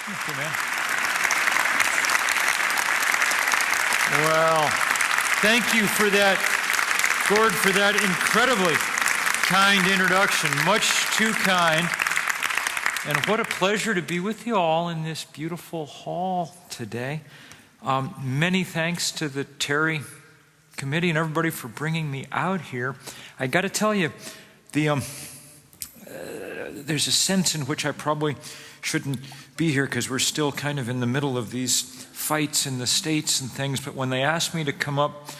Thank you, man. Well, thank you for that, Gord, for that incredibly kind introduction. Much too kind. And what a pleasure to be with you all in this beautiful hall today. Many thanks to the Terry committee and everybody for bringing me out here. I got to tell you, there's a sense in which I probably shouldn't be here because we're still kind of in the middle of these fights in the States and things. But when they asked me to come up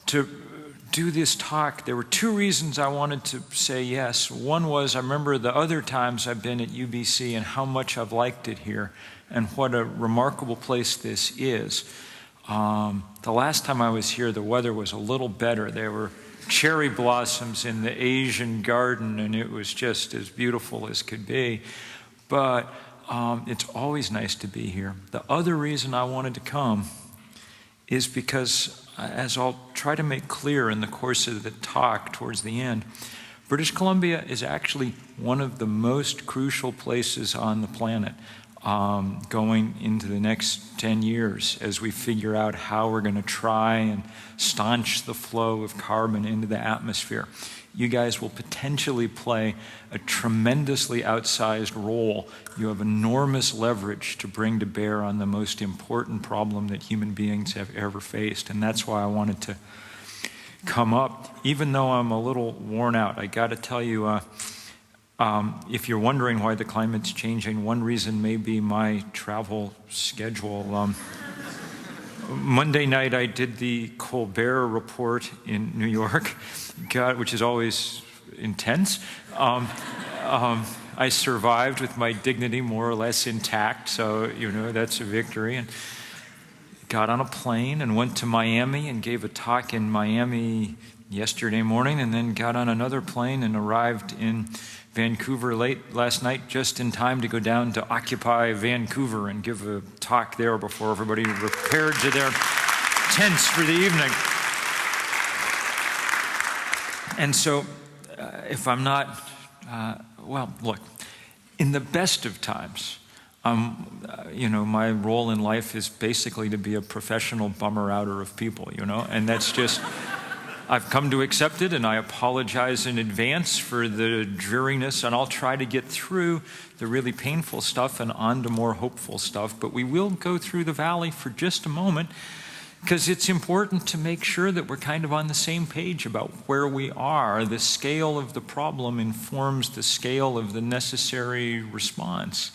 to do this talk, there were two reasons I wanted to say yes. One was I remember the other times I've been at UBC and how much I've liked it here and what a remarkable place this is. The last time I was here, the weather was a little better. There were cherry blossoms in the Asian garden, and it was just as beautiful as could be. But it's always nice to be here. The other reason I wanted to come is because, as I'll try to make clear in the course of the talk towards the end, British Columbia is actually one of the most crucial places on the planet going into the next 10 years as we figure out how we're going to try and staunch the flow of carbon into the atmosphere. You guys will potentially play a tremendously outsized role. You have enormous leverage to bring to bear on the most important problem that human beings have ever faced. And that's why I wanted to come up, even though I'm a little worn out. I got to tell you, if you're wondering why the climate's changing, one reason may be my travel schedule. Monday night I did the Colbert Report in New York, which is always intense. I survived with my dignity more or less intact, so you know that's a victory. And got on a plane and went to Miami and gave a talk in Miami yesterday morning, and then got on another plane and arrived in Vancouver late last night, just in time to go down to Occupy Vancouver and give a talk there before everybody repaired to their tents for the evening. And so, if I'm not, well, look, in the best of times, you know, my role in life is basically to be a professional bummer-outer of people, you know, and that's just, I've come to accept it, and I apologize in advance for the dreariness, and I'll try to get through the really painful stuff and on to more hopeful stuff, but we will go through the valley for just a moment, because it's important to make sure that we're kind of on the same page about where we are. The scale of the problem informs the scale of the necessary response.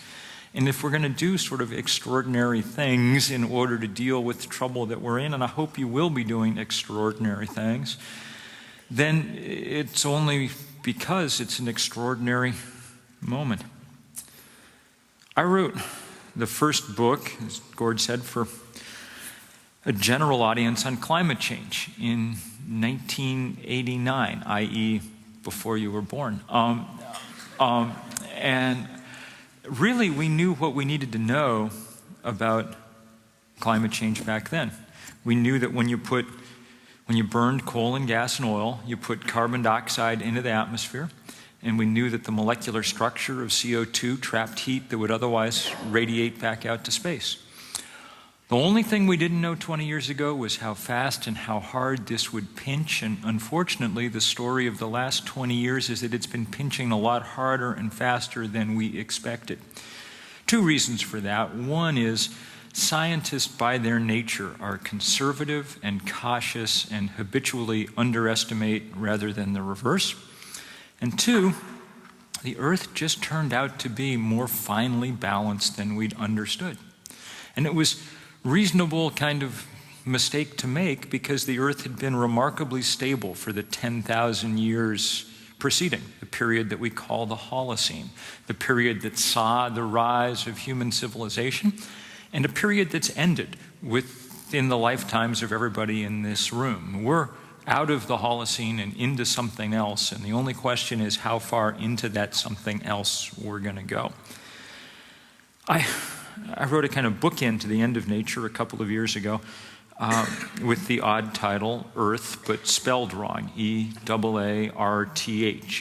And if we're going to do sort of extraordinary things in order to deal with the trouble that we're in, and I hope you will be doing extraordinary things, then it's only because it's an extraordinary moment. I wrote the first book, as Gord said, for a general audience on climate change in 1989, i.e. before you were born. And really, we knew what we needed to know about climate change back then. We knew that when you burned coal and gas and oil, you put carbon dioxide into the atmosphere, and we knew that the molecular structure of CO2 trapped heat that would otherwise radiate back out to space. The only thing we didn't know 20 years ago was how fast and how hard this would pinch, and unfortunately the story of the last 20 years is that it's been pinching a lot harder and faster than we expected. Two reasons for that. One is scientists by their nature are conservative and cautious and habitually underestimate rather than the reverse. And two, the Earth just turned out to be more finely balanced than we'd understood. And it was reasonable kind of mistake to make because the Earth had been remarkably stable for the 10,000 years preceding, the period that we call the Holocene, the period that saw the rise of human civilization, and a period that's ended within the lifetimes of everybody in this room. We're out of the Holocene and into something else, and the only question is how far into that something else we're going to go. I wrote a kind of bookend to the end of nature a couple of years ago with the odd title, Earth, but spelled wrong, E-A-A-R-T-H.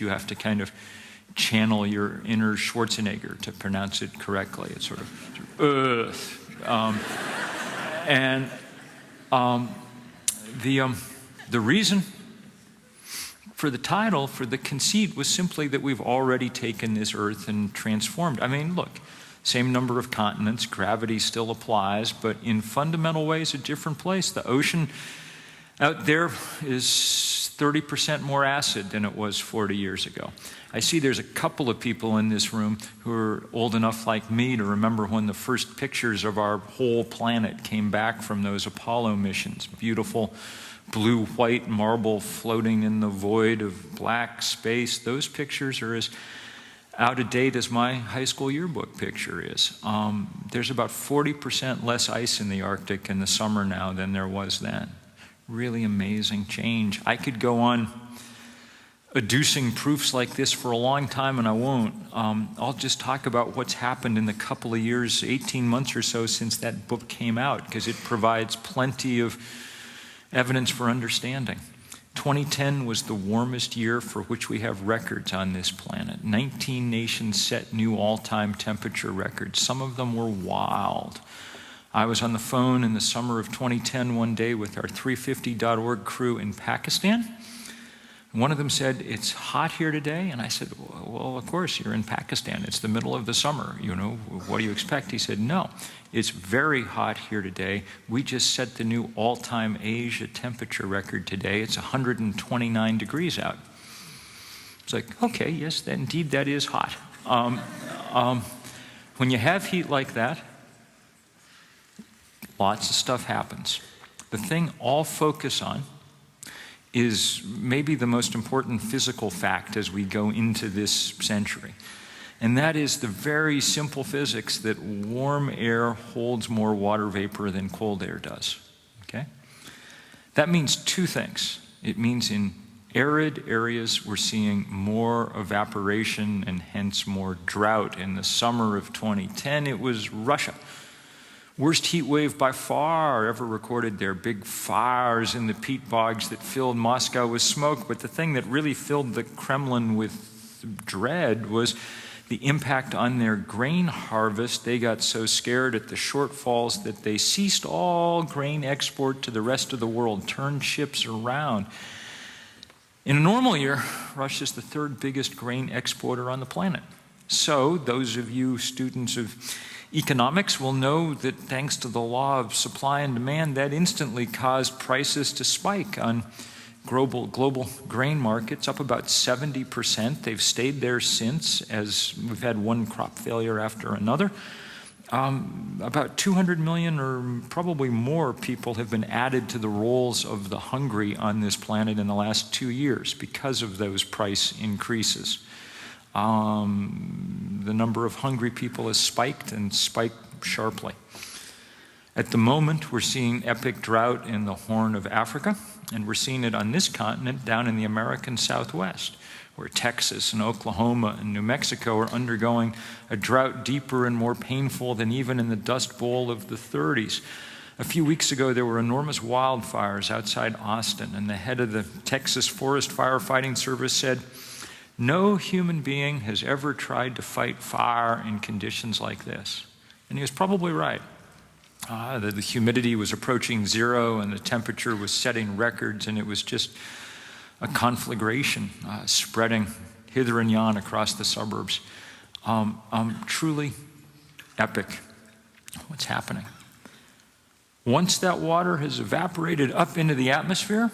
You have to kind of channel your inner Schwarzenegger to pronounce it correctly. It's sort of the reason for the title, for the conceit, was simply that we've already taken this Earth and transformed. I mean, look, same number of continents, gravity still applies, but in fundamental ways, a different place. The ocean out there is 30% more acid than it was 40 years ago. I see there's a couple of people in this room who are old enough like me to remember when the first pictures of our whole planet came back from those Apollo missions. Beautiful blue-white marble floating in the void of black space. Those pictures are as out of date as my high school yearbook picture is. There's about 40% less ice in the Arctic in the summer now than there was then. Really amazing change. I could go on adducing proofs like this for a long time, and I won't. I'll just talk about what's happened in the couple of years, 18 months or so since that book came out, because it provides plenty of evidence for understanding. 2010 was the warmest year for which we have records on this planet. 19 nations set new all-time temperature records. Some of them were wild. I was on the phone in the summer of 2010 one day with our 350.org crew in Pakistan. One of them said, "It's hot here today." And I said, "Well, of course, you're in Pakistan. It's the middle of the summer. You know, what do you expect?" He said, "No, it's very hot here today. We just set the new all-time Asia temperature record today. It's 129 degrees out." It's like, okay, yes, indeed that is hot. When you have heat like that, lots of stuff happens. The thing I'll focus on is maybe the most important physical fact as we go into this century. And that is the very simple physics that warm air holds more water vapor than cold air does, okay? That means two things. It means in arid areas we're seeing more evaporation and hence more drought. In the summer of 2010, it was Russia. Worst heat wave by far ever recorded there. Big fires in the peat bogs that filled Moscow with smoke. But the thing that really filled the Kremlin with dread was the impact on their grain harvest. They got so scared at the shortfalls that they ceased all grain export to the rest of the world, turned ships around. In a normal year, Russia's the third biggest grain exporter on the planet. So those of you students of economics will know that thanks to the law of supply and demand, that instantly caused prices to spike on global grain markets, up about 70%. They've stayed there since, as we've had one crop failure after another. About 200 million or probably more people have been added to the rolls of the hungry on this planet in the last 2 years because of those price increases. The number of hungry people has spiked and spiked sharply. At the moment, we're seeing epic drought in the Horn of Africa, and we're seeing it on this continent down in the American Southwest, where Texas and Oklahoma and New Mexico are undergoing a drought deeper and more painful than even in the Dust Bowl of the 30s. A few weeks ago, there were enormous wildfires outside Austin, and the head of the Texas Forest Firefighting Service said, "No human being has ever tried to fight fire in conditions like this." And he was probably right. The humidity was approaching zero and the temperature was setting records, and it was just a conflagration spreading hither and yon across the suburbs. Truly epic what's happening. Once that water has evaporated up into the atmosphere,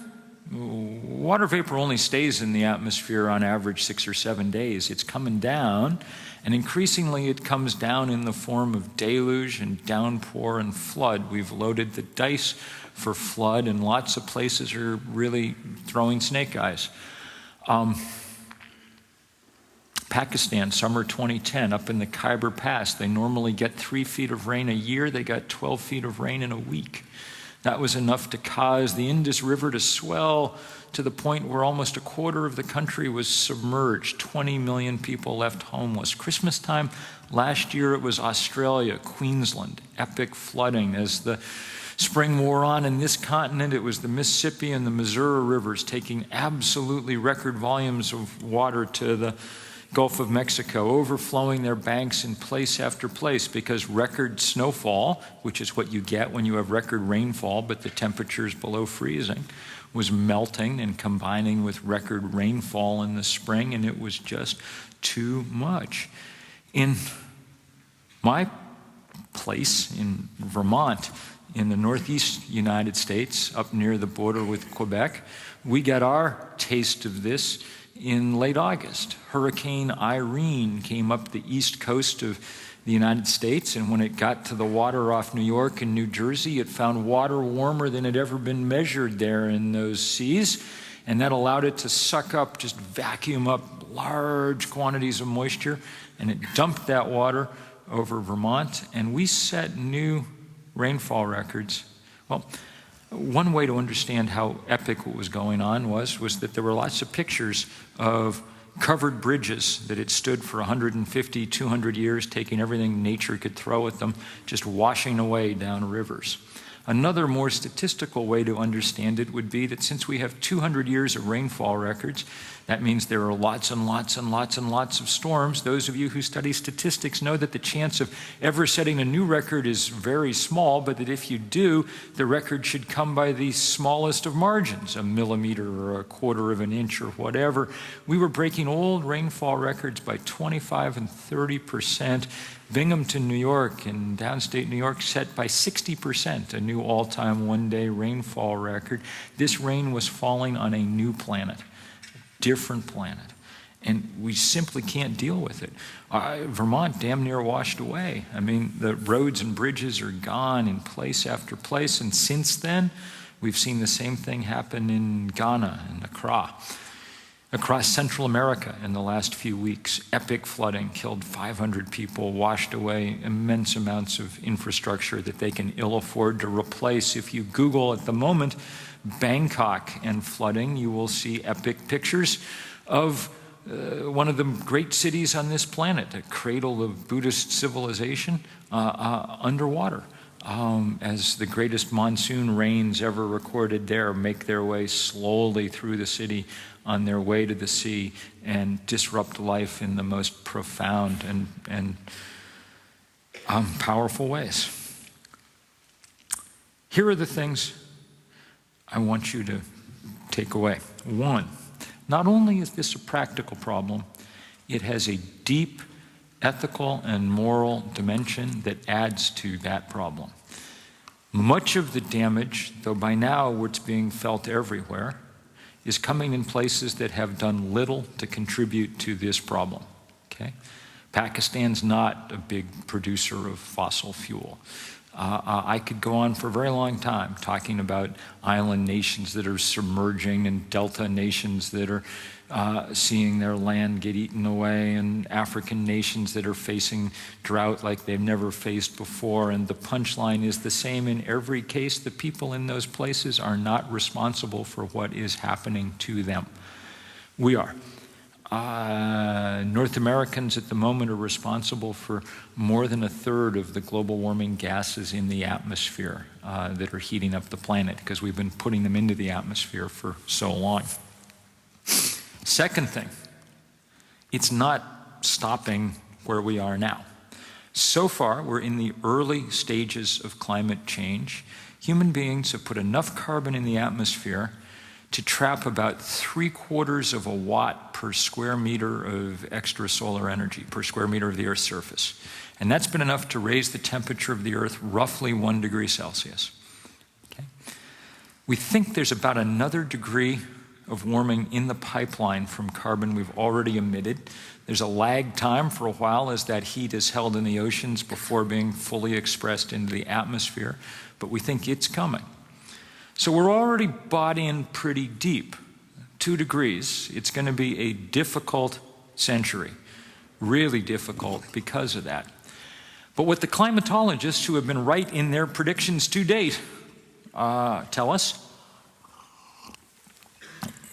water vapor only stays in the atmosphere on average 6 or 7 days. It's coming down, and increasingly it comes down in the form of deluge and downpour and flood. We've loaded the dice for flood, and lots of places are really throwing snake eyes. Pakistan, summer 2010, up in the Khyber Pass, they normally get 3 feet of rain a year. They got 12 feet of rain in a week. That was enough to cause the Indus River to swell to the point where almost a quarter of the country was submerged. 20 million people left homeless. Christmas time last year, it was Australia, Queensland, epic flooding. As the spring wore on in this continent, it was the Mississippi and the Missouri rivers taking absolutely record volumes of water to the Gulf of Mexico, overflowing their banks in place after place because record snowfall, which is what you get when you have record rainfall, but the temperature's below freezing, was melting and combining with record rainfall in the spring, and it was just too much. In my place in Vermont, in the northeast United States, up near the border with Quebec, we got our taste of this in late August. Hurricane Irene came up the east coast of the United States, and when it got to the water off New York and New Jersey, it found water warmer than had ever been measured there in those seas, and that allowed it to suck up, just vacuum up large quantities of moisture, and it dumped that water over Vermont, and we set new rainfall records. Well, one way to understand how epic what was going on was that there were lots of pictures of covered bridges that had stood for 150, 200 years, taking everything nature could throw at them, just washing away down rivers. Another more statistical way to understand it would be that since we have 200 years of rainfall records, that means there are lots and lots and lots and lots of storms. Those of you who study statistics know that the chance of ever setting a new record is very small, but that if you do, the record should come by the smallest of margins, a millimeter or a quarter of an inch or whatever. We were breaking old rainfall records by 25 and 30%. Binghamton, New York, and downstate New York set by 60%, a new all-time one-day rainfall record. This rain was falling on a new planet, different planet, and we simply can't deal with it. Vermont damn near washed away. I mean, the roads and bridges are gone in place after place, and since then, we've seen the same thing happen in Ghana and Accra. Across Central America in the last few weeks, epic flooding killed 500 people, washed away immense amounts of infrastructure that they can ill afford to replace. If you Google at the moment Bangkok and flooding, you will see epic pictures of one of the great cities on this planet, a cradle of Buddhist civilization, underwater. As the greatest monsoon rains ever recorded there make their way slowly through the city on their way to the sea and disrupt life in the most profound and powerful ways. Here are the things I want you to take away. One, not only is this a practical problem, it has a deep ethical and moral dimension that adds to that problem. Much of the damage, though by now it's being felt everywhere, is coming in places that have done little to contribute to this problem. Okay? Pakistan's not a big producer of fossil fuel. I could go on for a very long time talking about island nations that are submerging and delta nations that are seeing their land get eaten away, and African nations that are facing drought like they've never faced before. And the punchline is the same in every case. The people in those places are not responsible for what is happening to them. We are. North Americans at the moment are responsible for more than a third of the global warming gases in the atmosphere that are heating up the planet because we've been putting them into the atmosphere for so long. Second thing, it's not stopping where we are now. So far, we're in the early stages of climate change. Human beings have put enough carbon in the atmosphere to trap about 3/4 of a watt per square meter of extra solar energy, per square meter of the Earth's surface. And that's been enough to raise the temperature of the Earth roughly 1 degree Celsius. Okay? We think there's about another degree of warming in the pipeline from carbon we've already emitted. There's a lag time for a while as that heat is held in the oceans before being fully expressed into the atmosphere, but we think it's coming. So we're already bought in pretty deep, 2 degrees. It's going to be a difficult century, really difficult because of that. But what the climatologists who have been right in their predictions to date tell us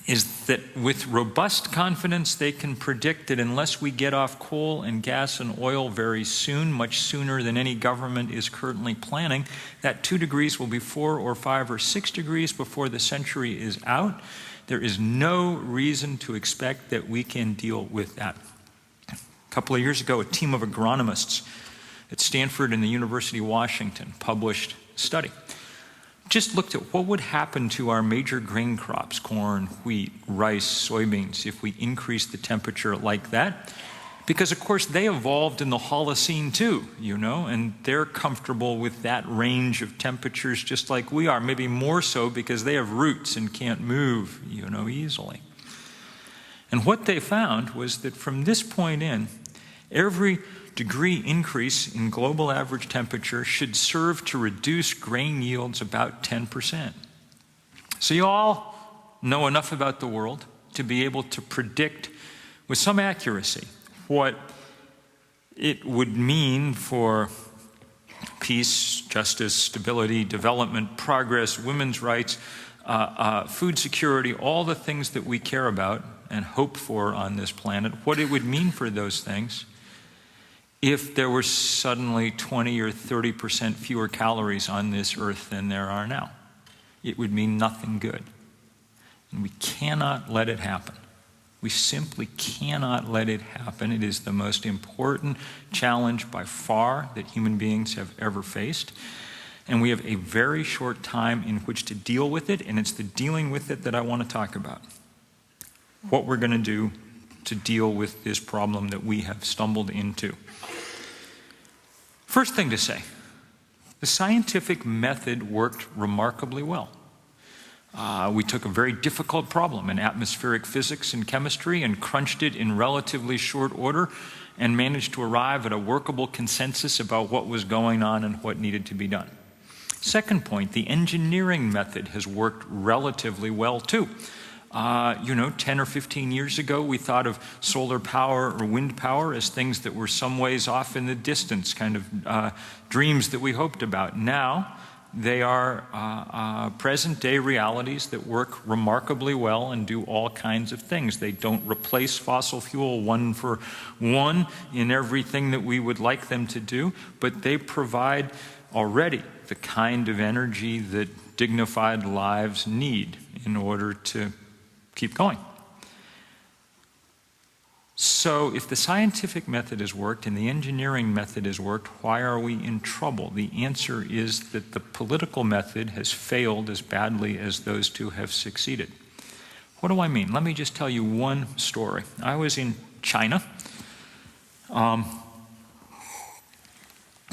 is that with robust confidence they can predict that unless we get off coal and gas and oil very soon, much sooner than any government is currently planning, that 2 degrees will be 4 or 5 or 6 degrees before the century is out. There is no reason to expect that we can deal with that. couple of years ago, a team of agronomists at Stanford and the University of Washington published a study. Just looked at what would happen to our major grain crops, corn, wheat, rice, soybeans, if we increased the temperature like that. Because, of course, they evolved in the Holocene too, and they're comfortable with that range of temperatures just like we are, maybe more so because they have roots and can't move, easily. And what they found was that from this point in, every degree increase in global average temperature should serve to reduce grain yields about 10%. So you all know enough about the world to be able to predict with some accuracy what it would mean for peace, justice, stability, development, progress, women's rights, food security, all the things that we care about and hope for on this planet, what it would mean for those things if there were suddenly 20 or 30% fewer calories on this earth than there are now. It would mean nothing good. And we cannot let it happen. We simply cannot let it happen. It is the most important challenge by far that human beings have ever faced. And we have a very short time in which to deal with it, and it's the dealing with it that I want to talk about. What we're going to do to deal with this problem that we have stumbled into. First thing to say, the scientific method worked remarkably well. We took a very difficult problem in atmospheric physics and chemistry and crunched it in relatively short order and managed to arrive at a workable consensus about what was going on and what needed to be done. Second point, the engineering method has worked relatively well too. 10 or 15 years ago, we thought of solar power or wind power as things that were some ways off in the distance, kind of dreams that we hoped about. Now, they are present-day realities that work remarkably well and do all kinds of things. They don't replace fossil fuel one for one in everything that we would like them to do, but they provide already the kind of energy that dignified lives need in order to keep going. So if the scientific method has worked and the engineering method has worked, why are we in trouble? The answer is that the political method has failed as badly as those two have succeeded. What do I mean? Let me just tell you one story. I was in China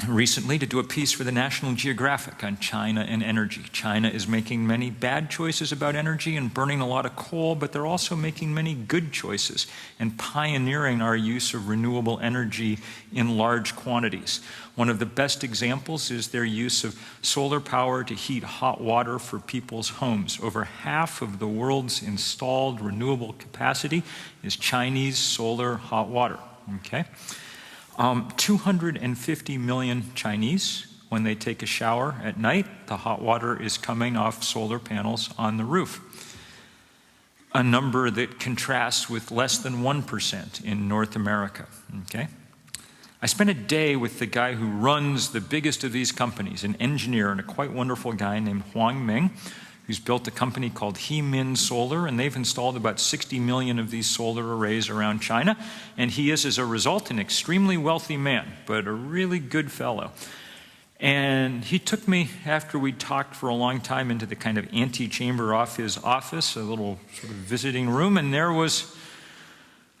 recently to do a piece for the National Geographic on China and energy. China is making many bad choices about energy and burning a lot of coal, but they're also making many good choices and pioneering our use of renewable energy in large quantities. One of the best examples is their use of solar power to heat hot water for people's homes. Over half of the world's installed renewable capacity is Chinese solar hot water. Okay? 250 million Chinese, when they take a shower at night, the hot water is coming off solar panels on the roof. A number that contrasts with less than 1% in North America. Okay? I spent a day with the guy who runs the biggest of these companies, an engineer and a quite wonderful guy named Huang Ming, who's built a company called Hemin Solar, and they've installed about 60 million of these solar arrays around China. And he is, as a result, an extremely wealthy man, but a really good fellow. And he took me, after we talked for a long time, into the kind of antechamber off his office, a little sort of visiting room, and there was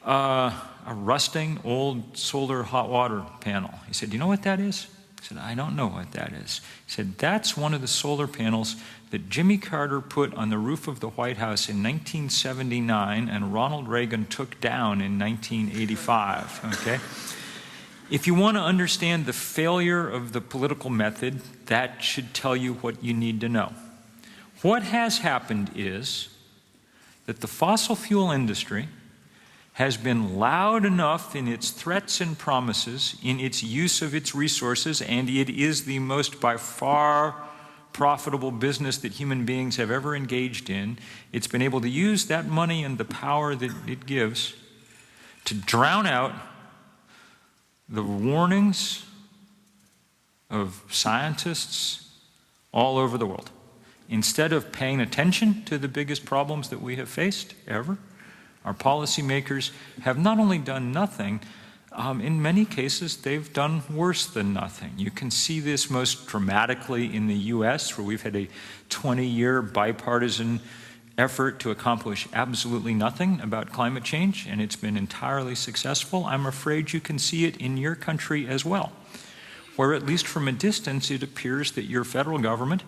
a rusting old solar hot water panel. He said, "You know what that is?" I said, "I don't know what that is." He said, "That's one of the solar panels that Jimmy Carter put on the roof of the White House in 1979 and Ronald Reagan took down in 1985, okay? If you want to understand the failure of the political method, that should tell you what you need to know. What has happened is that the fossil fuel industry has been loud enough in its threats and promises, in its use of its resources, and it is the most by far profitable business that human beings have ever engaged in. It's been able to use that money and the power that it gives to drown out the warnings of scientists all over the world. Instead of paying attention to the biggest problems that we have faced ever, our policymakers have not only done nothing, in many cases, they've done worse than nothing. You can see this most dramatically in the US, where we've had a 20-year bipartisan effort to accomplish absolutely nothing about climate change, and it's been entirely successful. I'm afraid you can see it in your country as well, where at least from a distance it appears that your federal government,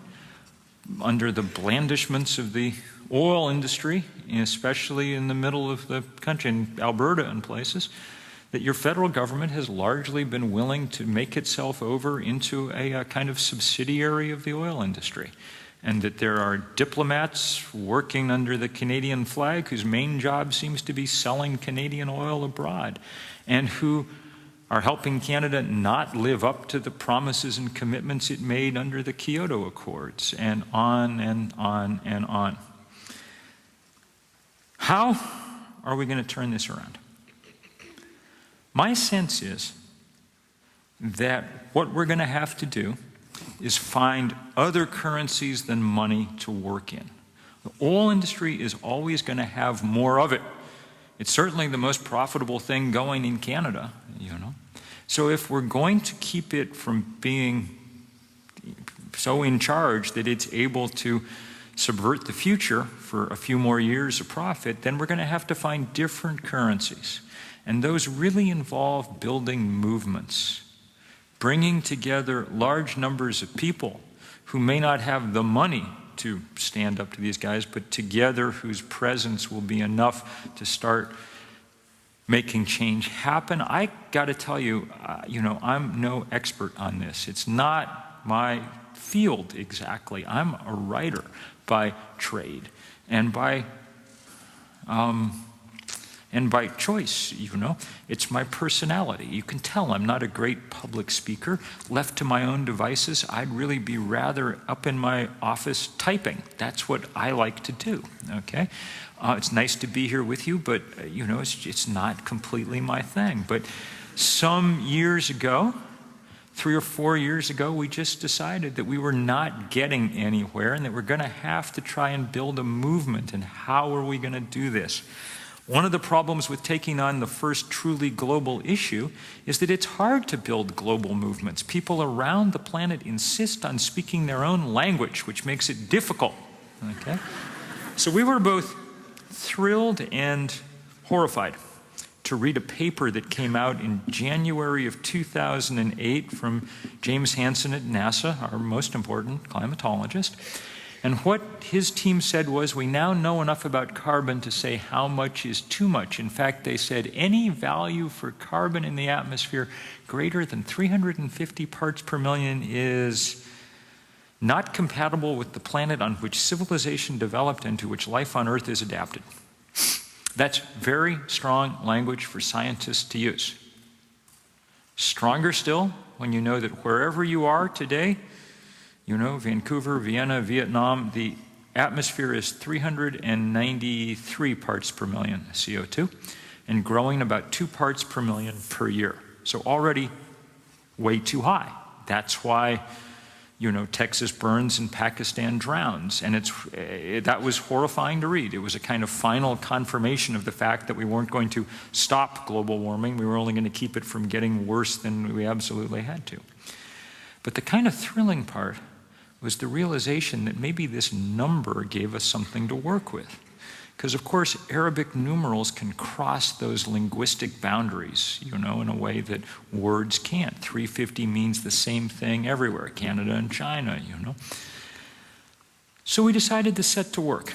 under the blandishments of the oil industry, especially in the middle of the country, in Alberta and places, that your federal government has largely been willing to make itself over into a kind of subsidiary of the oil industry. And that there are diplomats working under the Canadian flag whose main job seems to be selling Canadian oil abroad, and who are helping Canada not live up to the promises and commitments it made under the Kyoto Accords, and on and on and on. How are we going to turn this around? My sense is that what we're going to have to do is find other currencies than money to work in. The oil industry is always going to have more of it. It's certainly the most profitable thing going in Canada, you know. So if we're going to keep it from being so in charge that it's able to subvert the future for a few more years of profit, then we're going to have to find different currencies. And those really involve building movements, bringing together large numbers of people who may not have the money to stand up to these guys, but together whose presence will be enough to start making change happen. I got to tell you, you know, I'm no expert on this. It's not my field exactly. I'm a writer by trade and by choice, you know. It's my personality. You can tell I'm not a great public speaker. Left to my own devices, I'd really be rather up in my office typing. That's what I like to do, okay? It's nice to be here with you, but, you know, it's not completely my thing. But some years ago, 3 or 4 years ago, we just decided that we were not getting anywhere and that we're going to have to try and build a movement. And how are we going to do this? One of the problems with taking on the first truly global issue is that it's hard to build global movements. People around the planet insist on speaking their own language, which makes it difficult, okay? So we were both thrilled and horrified to read a paper that came out in January of 2008 from James Hansen at NASA, our most important climatologist. And what his team said was, we now know enough about carbon to say how much is too much. In fact, they said any value for carbon in the atmosphere greater than 350 parts per million is not compatible with the planet on which civilization developed and to which life on Earth is adapted. That's very strong language for scientists to use. Stronger still when you know that wherever you are today, you know, Vancouver, Vienna, Vietnam, the atmosphere is 393 parts per million CO2 and growing about 2 parts per million per year. So already way too high. That's why, you know, Texas burns and Pakistan drowns. And that was horrifying to read. It was a kind of final confirmation of the fact that we weren't going to stop global warming. We were only going to keep it from getting worse than we absolutely had to. But the kind of thrilling part was the realization that maybe this number gave us something to work with. Because, of course, Arabic numerals can cross those linguistic boundaries, you know, in a way that words can't. 350 means the same thing everywhere, Canada and China, you know. So we decided to set to work.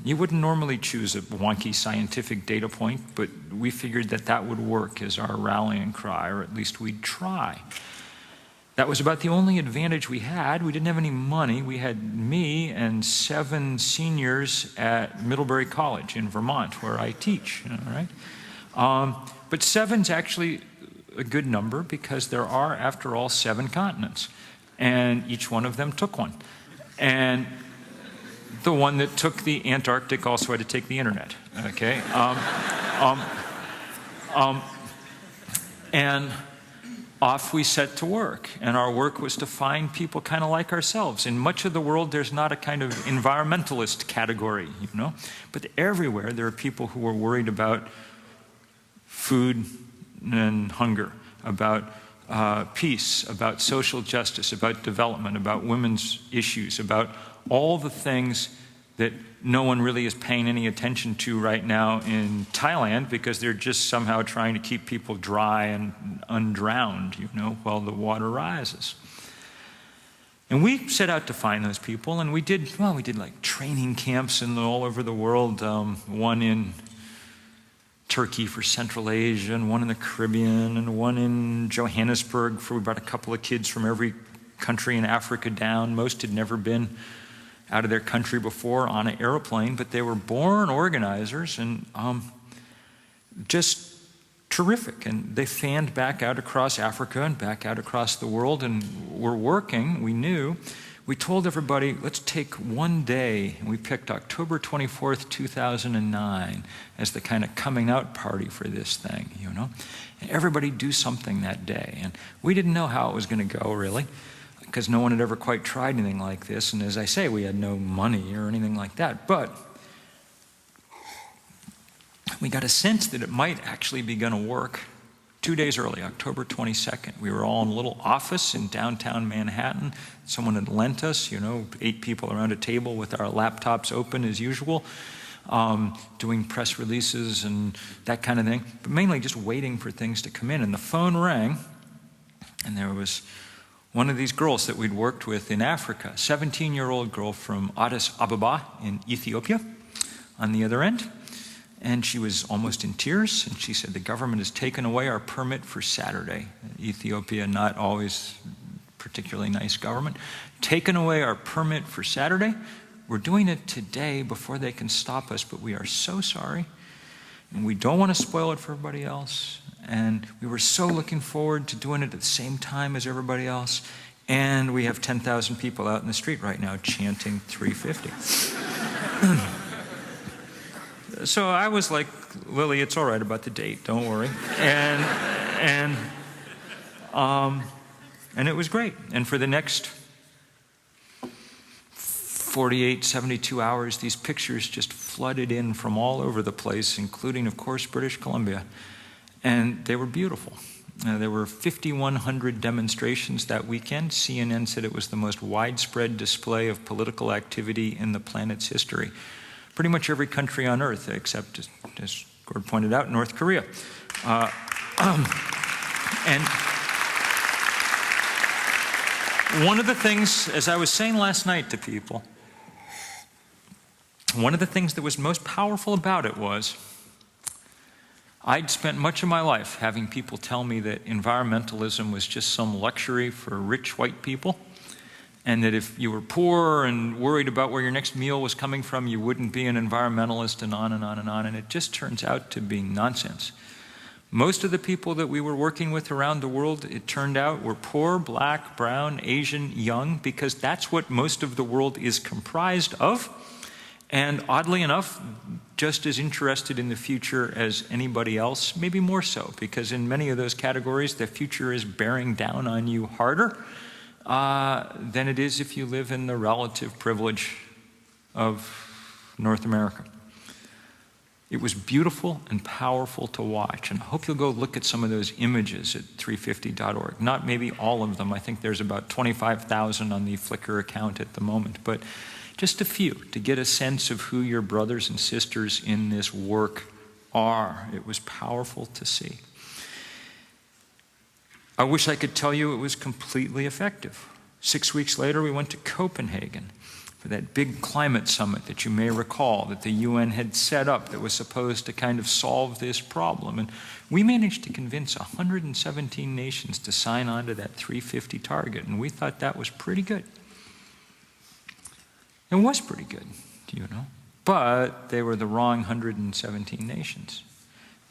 You wouldn't normally choose a wonky scientific data point, but we figured that that would work as our rallying cry, or at least we'd try. That was about the only advantage we had. We didn't have any money. We had me and 7 seniors at Middlebury College in Vermont, where I teach, all right? But 7's actually a good number because there are, after all, 7 continents, and each one of them took one. And the one that took the Antarctic also had to take the internet, okay? And off we set to work, and our work was to find people kind of like ourselves. In much of the world, there's not a kind of environmentalist category, you know, but everywhere there are people who are worried about food and hunger, about peace, about social justice, about development, about women's issues, about all the things that no one really is paying any attention to right now in Thailand because they're just somehow trying to keep people dry and undrowned, while the water rises. And we set out to find those people, and we did like training camps all over the world, one in Turkey for Central Asia, and one in the Caribbean, and one in Johannesburg for about a couple of kids from every country in Africa down. Most had never been out of their country before on an airplane, but they were born organizers and just terrific. And they fanned back out across Africa and back out across the world, and we're working, we knew. We told everybody, let's take one day, and we picked October 24th, 2009 as the kind of coming out party for this thing, And everybody do something that day. And we didn't know how it was going to go, really, because no one had ever quite tried anything like this. And as I say, we had no money or anything like that. But we got a sense that it might actually be going to work 2 days early, October 22nd. We were all in a little office in downtown Manhattan. Someone had lent us, 8 people around a table with our laptops open as usual, doing press releases and that kind of thing, but mainly just waiting for things to come in. And the phone rang, and there was one of these girls that we'd worked with in Africa, a 17-year-old girl from Addis Ababa in Ethiopia on the other end. And she was almost in tears, and she said, the government has taken away our permit for Saturday. Ethiopia, not always particularly nice government. Taken away our permit for Saturday. We're doing it today before they can stop us, but we are so sorry. And we don't want to spoil it for everybody else. And we were so looking forward to doing it at the same time as everybody else. And we have 10,000 people out in the street right now chanting 350. So I was like, Lily, it's all right about the date, don't worry. And it was great. And for the next 48, 72 hours, these pictures just flooded in from all over the place, including, of course, British Columbia. And they were beautiful. There were 5,100 demonstrations that weekend. CNN said it was the most widespread display of political activity in the planet's history. Pretty much every country on earth, except, as Gord pointed out, North Korea. And one of the things, as I was saying last night to people, one of the things that was most powerful about it was I'd spent much of my life having people tell me that environmentalism was just some luxury for rich white people, and that if you were poor and worried about where your next meal was coming from, you wouldn't be an environmentalist, and on and on and on. And it just turns out to be nonsense. Most of the people that we were working with around the world, it turned out, were poor, black, brown, Asian, young, because that's what most of the world is comprised of. And oddly enough, just as interested in the future as anybody else, maybe more so, because in many of those categories, the future is bearing down on you harder than it is if you live in the relative privilege of North America. It was beautiful and powerful to watch, and I hope you'll go look at some of those images at 350.org. Not maybe all of them. I think there's about 25,000 on the Flickr account at the moment, but just a few to get a sense of who your brothers and sisters in this work are. It was powerful to see. I wish I could tell you it was completely effective. 6 weeks later, we went to Copenhagen for that big climate summit that you may recall that the UN had set up that was supposed to kind of solve this problem. And we managed to convince 117 nations to sign on to that 350 target, and we thought that was pretty good. It was pretty good, but they were the wrong 117 nations.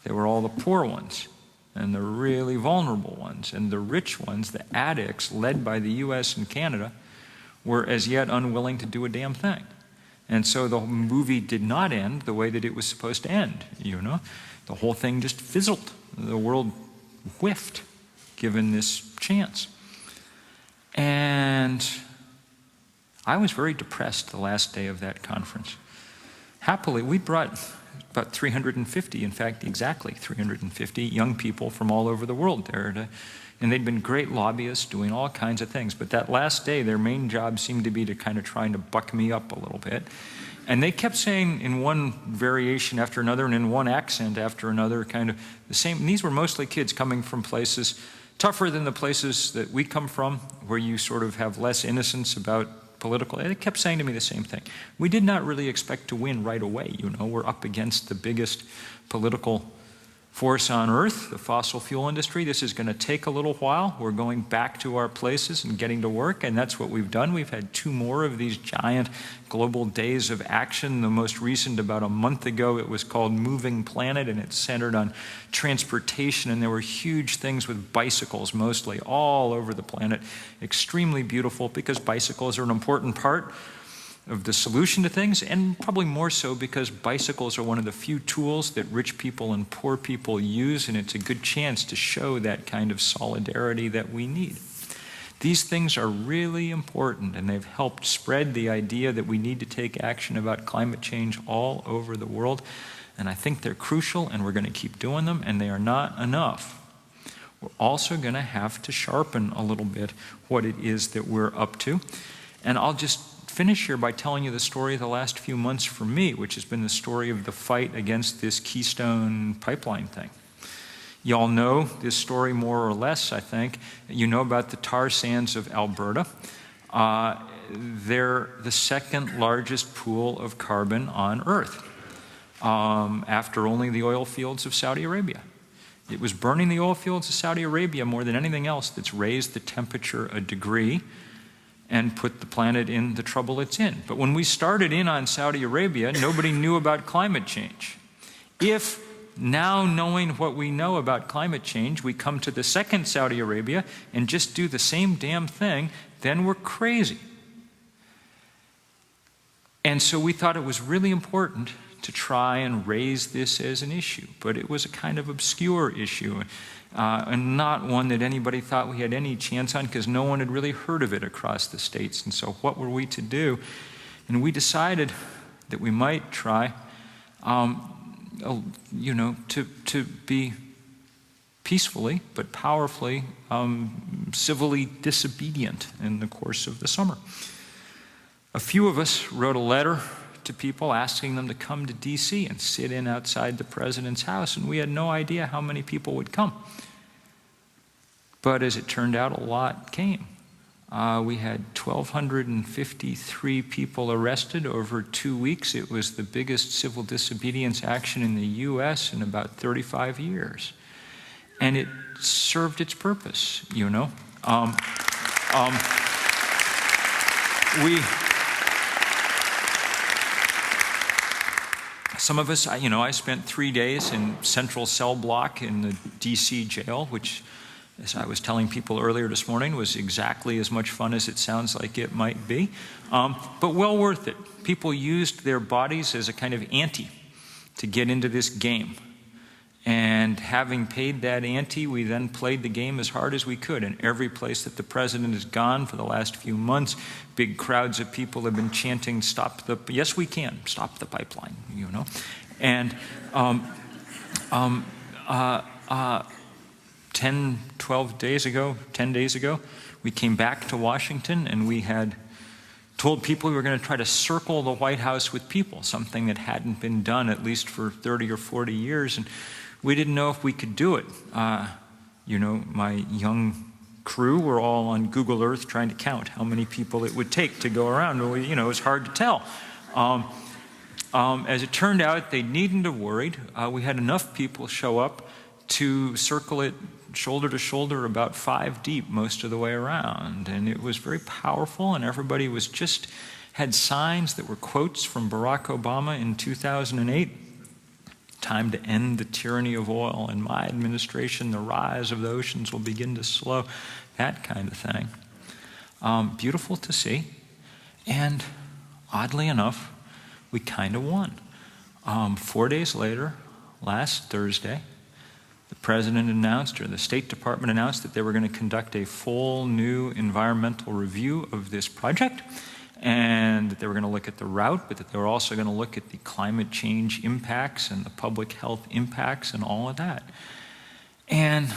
They were all the poor ones, and the really vulnerable ones, and the rich ones, the addicts, led by the US and Canada, were as yet unwilling to do a damn thing. And so the movie did not end the way that it was supposed to end, The whole thing just fizzled. The world whiffed, given this chance. And I was very depressed the last day of that conference. happily, we brought about 350, in fact, exactly 350 young people from all over the world there. And they'd been great lobbyists doing all kinds of things. But that last day, their main job seemed to be to kind of trying to buck me up a little bit. And they kept saying in one variation after another and in one accent after another kind of the same. And these were mostly kids coming from places tougher than the places that we come from, where you sort of have less innocence about political. They kept saying to me the same thing. We did not really expect to win right away. You know, we're up against the biggest political force on earth, the fossil fuel industry. This is going to take a little while. We're going back to our places and getting to work, and that's what we've done. We've had 2 more of these giant global days of action. The most recent, about a month ago, it was called Moving Planet, and it's centered on transportation, and there were huge things with bicycles, mostly all over the planet. Extremely beautiful, because bicycles are an important part of the solution to things, and probably more so because bicycles are one of the few tools that rich people and poor people use, and it's a good chance to show that kind of solidarity that we need. These things are really important, and they've helped spread the idea that we need to take action about climate change all over the world, and I think they're crucial, and we're going to keep doing them, and they are not enough. We're also going to have to sharpen a little bit what it is that we're up to, and I'll just finish here by telling you the story of the last few months for me, which has been the story of the fight against this Keystone pipeline thing. You all know this story more or less, I think. You know about the tar sands of Alberta. They're the second largest pool of carbon on Earth, after only the oil fields of Saudi Arabia. It was burning the oil fields of Saudi Arabia more than anything else that's raised the temperature a degree and put the planet in the trouble it's in. But when we started in on Saudi Arabia, nobody knew about climate change. If now, knowing what we know about climate change, we come to the second Saudi Arabia and just do the same damn thing, then we're crazy. And so we thought it was really important to try and raise this as an issue, but it was a kind of obscure issue, and not one that anybody thought we had any chance on, because no one had really heard of it across the states. And so what were we to do? And we decided that we might try, you know, to be peacefully but powerfully, civilly disobedient in the course of the summer. A few of us wrote a letter to people asking them to come to D.C. and sit in outside the president's house, and we had no idea how many people would come. But as it turned out, a lot came. We had 1,253 people arrested over 2 weeks. It was the biggest civil disobedience action in the U.S. in about 35 years. And it served its purpose, you know. Some of us, you know, I spent 3 days in central cell block in the D.C. jail, which, as I was telling people earlier this morning, was exactly as much fun as it sounds like it might be, but well worth it. People used their bodies as a kind of ante to get into this game. And having paid that ante, we then played the game as hard as we could. And every place that the president has gone for the last few months, big crowds of people have been chanting, "Stop the, yes we can, stop the pipeline," you know. And 10 days ago, we came back to Washington, and we had told people we were going to try to circle the White House with people, something that hadn't been done at least for 30 or 40 years. And we didn't know if we could do it. You know, my young crew were all on Google Earth trying to count how many people it would take to go around. Well, you know, it was hard to tell. As it turned out, they needn't have worried. We had enough people show up to circle it shoulder to shoulder, about 5 deep most of the way around. And it was very powerful, and everybody was just had signs that were quotes from Barack Obama in 2008. Time to end the tyranny of oil. In my administration, the rise of the oceans will begin to slow. That kind of thing. Beautiful to see. And oddly enough, we kind of won. 4 days later, last Thursday, the president announced, or the State Department announced, that they were going to conduct a full new environmental review of this project. and that they were going to look at the route, but that they were also going to look at the climate change impacts and the public health impacts and all of that. And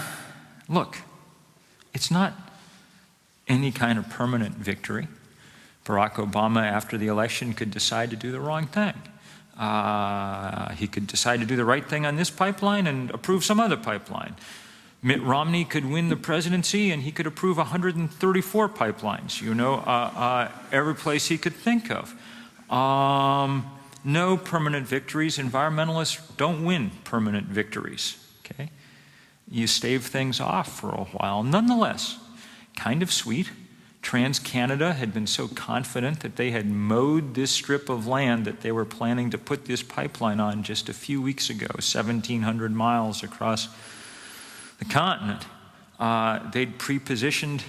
look, it's not any kind of permanent victory. Barack Obama, after the election, could decide to do the wrong thing. He could decide to do the right thing on this pipeline and approve some other pipeline. Mitt Romney could win the presidency and he could approve 134 pipelines, every place he could think of. No permanent victories. Environmentalists don't win permanent victories, okay? You stave things off for a while. Nonetheless, kind of sweet. TransCanada had been so confident that they had mowed this strip of land that they were planning to put this pipeline on just a few weeks ago, 1,700 miles across the continent. They'd pre-positioned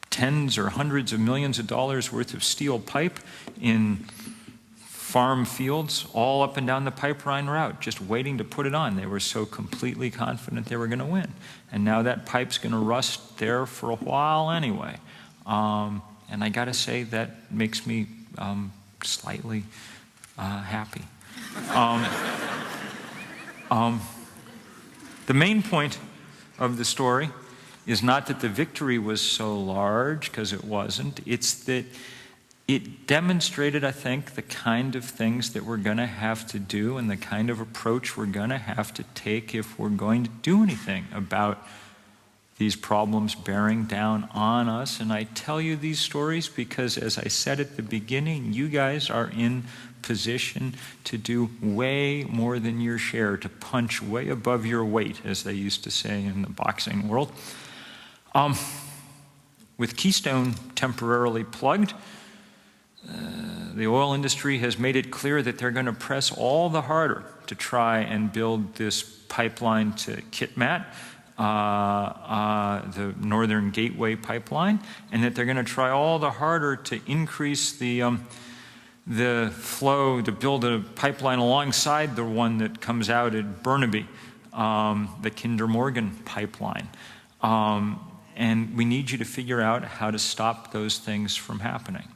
tens or hundreds of millions of dollars worth of steel pipe in farm fields all up and down the pipeline route, just waiting to put it on. They were so completely confident they were going to win. And now that pipe's going to rust there for a while anyway. And I got to say, that makes me slightly happy. The main point of the story is not that the victory was so large, because it wasn't. It's that it demonstrated, I think, the kind of things that we're going to have to do and the kind of approach we're going to have to take if we're going to do anything about these problems bearing down on us. And I tell you these stories because, as I said at the beginning, you guys are in position to do way more than your share, to punch way above your weight, as they used to say in the boxing world. With Keystone temporarily plugged, the oil industry has made it clear that they're going to press all the harder to try and build this pipeline to Kitimat, the Northern Gateway pipeline, and that they're going to try all the harder to increase the flow, to build a pipeline alongside the one that comes out at Burnaby, the Kinder Morgan pipeline. And we need you to figure out how to stop those things from happening.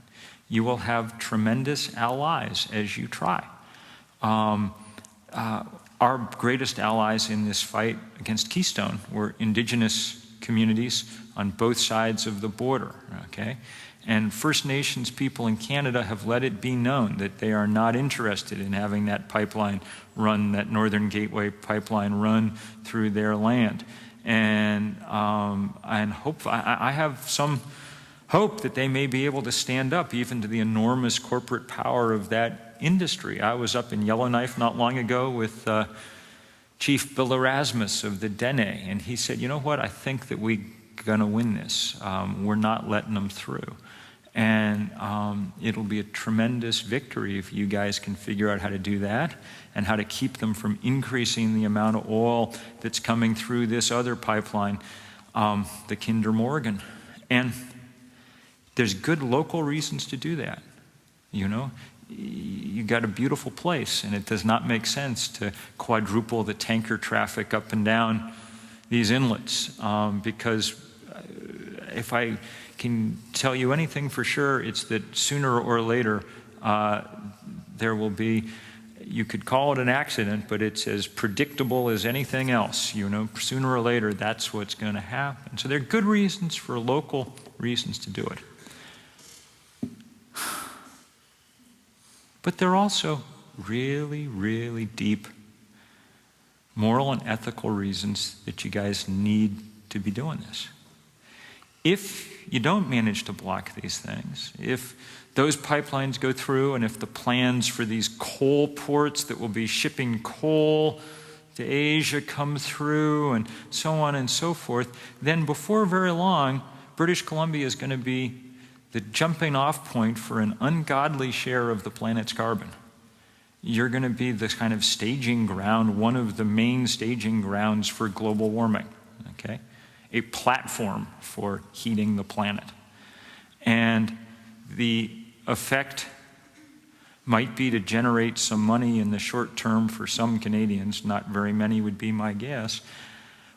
You will have tremendous allies as you try. Our greatest allies in this fight against Keystone were indigenous communities on both sides of the border, okay? And First Nations people in Canada have let it be known that they are not interested in having that pipeline run, that Northern Gateway pipeline run through their land. And I have some hope that they may be able to stand up even to the enormous corporate power of that industry. I was up in Yellowknife not long ago with Chief Bill Erasmus of the Dene, and he said, you know what, I think that we're going to win this. We're not letting them through. And it'll be a tremendous victory if you guys can figure out how to do that and how to keep them from increasing the amount of oil that's coming through this other pipeline, the Kinder Morgan. And there's good local reasons to do that. You got a beautiful place, and it does not make sense to quadruple the tanker traffic up and down these inlets, because if I can tell you anything for sure, it's that sooner or later there will be, you could call it an accident, but it's as predictable as anything else. Sooner or later that's what's going to happen. So there are good reasons for local reasons to do it. But there are also really, really deep moral and ethical reasons that you guys need to be doing this. If you don't manage to block these things, if those pipelines go through, and if the plans for these coal ports that will be shipping coal to Asia come through, and so on and so forth, then before very long, British Columbia is going to be the jumping off point for an ungodly share of the planet's carbon. You're going to be this kind of staging ground, one of the main staging grounds for global warming, okay? A platform for heating the planet. And the effect might be to generate some money in the short term for some Canadians, not very many would be my guess,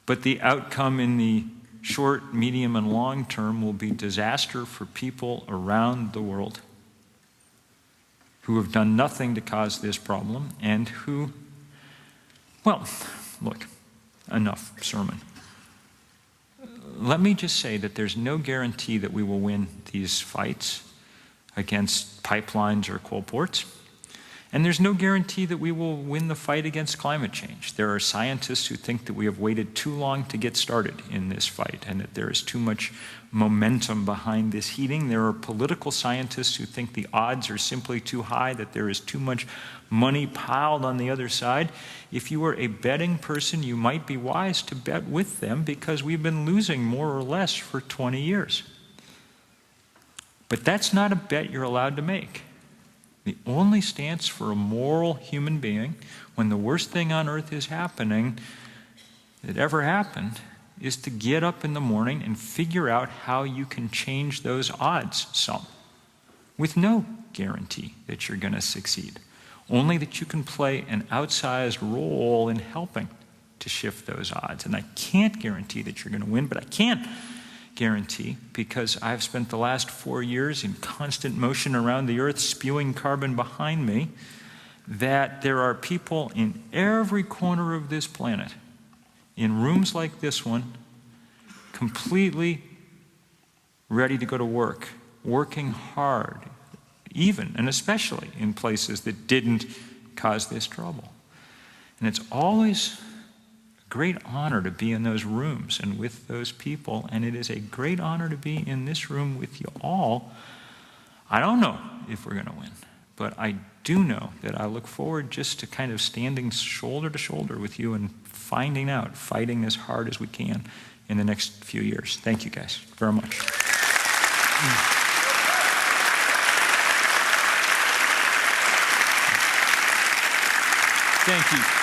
but the outcome in the short, medium, and long term will be disaster for people around the world who have done nothing to cause this problem and who, well, look, enough sermon. Let me just say that there's no guarantee that we will win these fights against pipelines or coal ports. And there's no guarantee that we will win the fight against climate change. There are scientists who think that we have waited too long to get started in this fight and that there is too much momentum behind this heating. There are political scientists who think the odds are simply too high, that there is too much money piled on the other side. If you are a betting person, you might be wise to bet with them because we've been losing more or less for 20 years. But that's not a bet you're allowed to make. The only stance for a moral human being when the worst thing on earth is happening that ever happened is to get up in the morning and figure out how you can change those odds some, with no guarantee that you're going to succeed, only that you can play an outsized role in helping to shift those odds. And I can't guarantee that you're going to win, but I can guarantee, because I've spent the last 4 years in constant motion around the earth spewing carbon behind me, that there are people in every corner of this planet, in rooms like this one, completely ready to go to work, working hard, even and especially in places that didn't cause this trouble. And it's always great honor to be in those rooms and with those people, and it is a great honor to be in this room with you all. I don't know if we're going to win, but I do know that I look forward just to kind of standing shoulder to shoulder with you and finding out, fighting as hard as we can in the next few years. Thank you guys very much. Thank you.